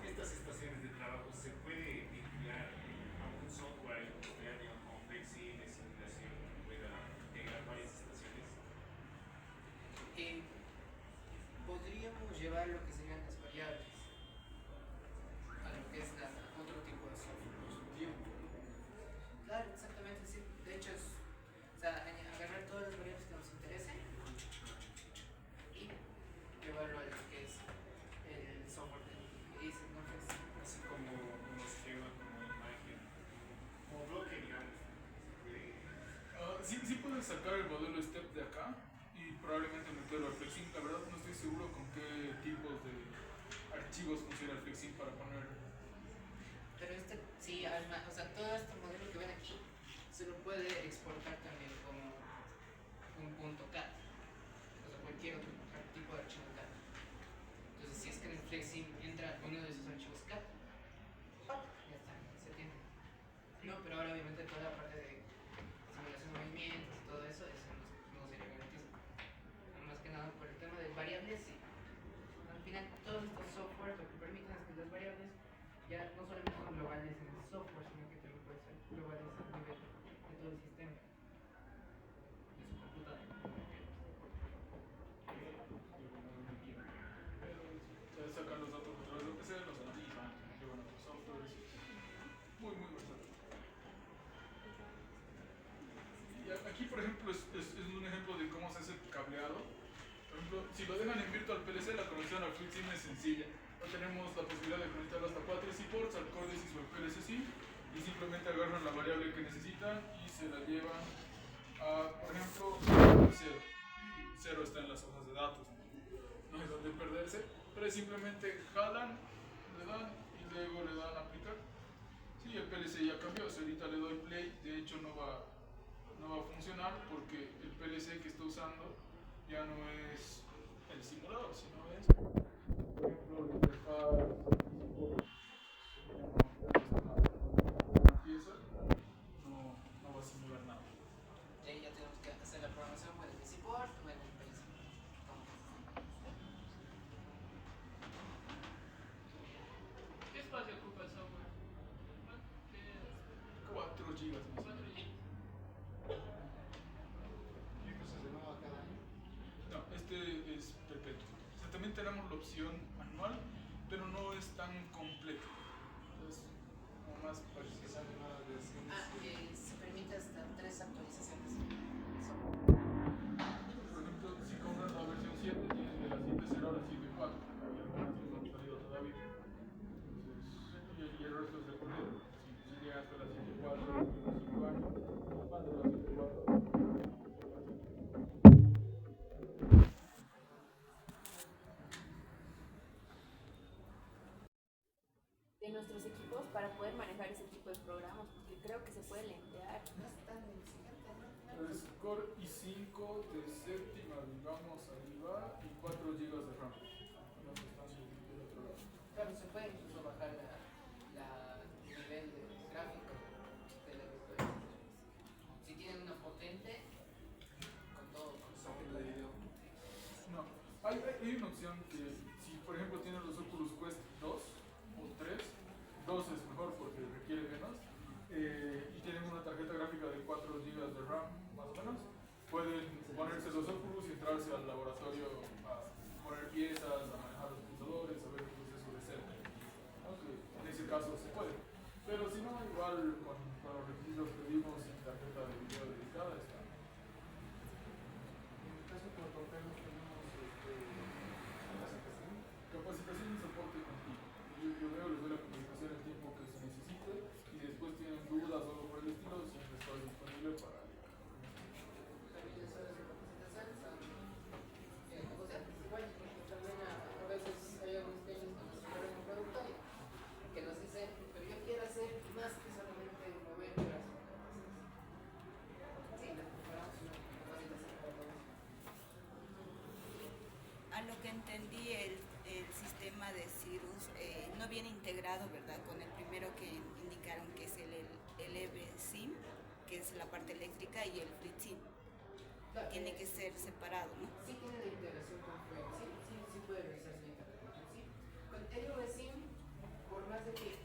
G: Estas estaciones de trabajo se puede vincular a un software industrial, digamos, como Flexi, de simulación, que pueda integrar varias estaciones.
A: Podríamos llevar lo que serían las variables a lo que es otro tipo de software. Claro, exactamente, sí. De hecho, o sea, agarrar todas las variables que nos interesen y llevarlo a lo que es el software que dice, ¿no?
G: Así como esquema, como imagen, como bloque, digamos.
B: Sí puedes sacar el modelo step de acá y probablemente meterlo al Flexim. La verdad no estoy seguro con qué tipos de archivos funciona el Flexim para poner.
A: Pero sí, además, o sea, todo este modelo que ven aquí se lo puede exportar también como un punto .cat, o sea, cualquier otro tipo de archivo CAD. Entonces, si es que en el Flexim entra uno de esos archivos CAD, ¡pap! Ya está, se tiene. No, pero ahora obviamente toda la parte de simulación de movimientos y todo eso no sería garantizado. Más que nada por el tema de variables, sí. Al final, todos estos softwares lo que permiten es que las variables ya no solamente son globales en el software, sino que también pueden ser globales a nivel de todo el sistema, de su computadora.
B: Sacan los datos a través de PC, los analizan, llevan a otros softwares. Muy versátil. Y aquí, por ejemplo, es un ejemplo de cómo se hace el cableado. Por ejemplo, si lo dejan en Virtual PLC, la conexión al Flexim es sencilla. No tenemos la posibilidad de conectar hasta 4 ports al Cordesys o al PLC y simplemente agarran la variable que necesitan y se la llevan a, por ejemplo, 0. Y 0 está en las hojas de datos. No hay donde perderse, pero simplemente jalan, le dan y luego le dan a aplicar. Sí, el PLC ya cambió. Si ahorita le doy play, de hecho no va a funcionar porque el PLC que está usando ya no es el simulador, sino es, por ejemplo, la interfaz una pieza, no va a simular nada.
A: Y ahí ya tenemos que hacer la programación con el PCBoard o en el PLC.
E: ¿Qué espacio ocupa el software?
B: 4 gigas más.
E: 4 GB.
C: ¿Y esto se renueva cada año?
B: No, este es perpetuo. O sea, también tenemos la opción anual, pero no es tan completo. Entonces, como más
C: Si
B: parecido.
C: salen nuevas versiones.
A: Se permite hasta 3 actualizaciones.
B: Por ejemplo, si compras la versión 7, tienes de la 7.0 a la 7.4. Y algunas no han salido todavía. Entonces, y el resto es recorrido. Si llegas hasta la 7.4, los 5 años, van de la 7.4.
J: De nuestros equipos para poder manejar ese tipo de programas, porque creo que se puede lentear.
B: Es Core i5 de séptima, digamos, arriba y 4 GB de RAM. Los que están del otro lado.
A: Claro, se puede incluso bajar el nivel de gráfico de la virtualización. Si tienen una potente, con todo, con software de video.
B: No, hay una opción que, si por ejemplo tienen los Oculus Quest 2 o 3, 2 es mejor porque requiere menos, y tienen una tarjeta gráfica de 4 GB de RAM, más o menos, pueden ponerse los Oculus y entrarse al laboratorio a poner piezas, a manejar los pulsadores, a ver el proceso de set. Aunque en ese caso se puede. Pero si no, igual con los requisitos que dimos y tarjeta de video dedicada está.
C: En el caso que tocamos tenemos capacitación.
B: Capacitación y soporte continuo. Yo veo, les doy la capacitación el tiempo que se necesite y después tienen dudas o algo por el estilo, siempre estoy disponible para ayudar.
A: También las horas de capacitación son negociables, igual, porque también a veces hay algunos clientes que nos ofrecen un producto que nos dicen, pero yo quiero hacer más que solamente mover horas. Sí, les preparamos una capacitación para todos.
K: A lo que entendí, el sistema de Cirrus no viene integrado, ¿verdad? Con el primero que indicaron, que es el EV-SIM, que es la parte eléctrica, y el FreeSIM. Tiene que ser separado, ¿no?
A: Sí tiene la integración con Fluent, sí puede realizarse la integración, sí. Con el SIM, por más de que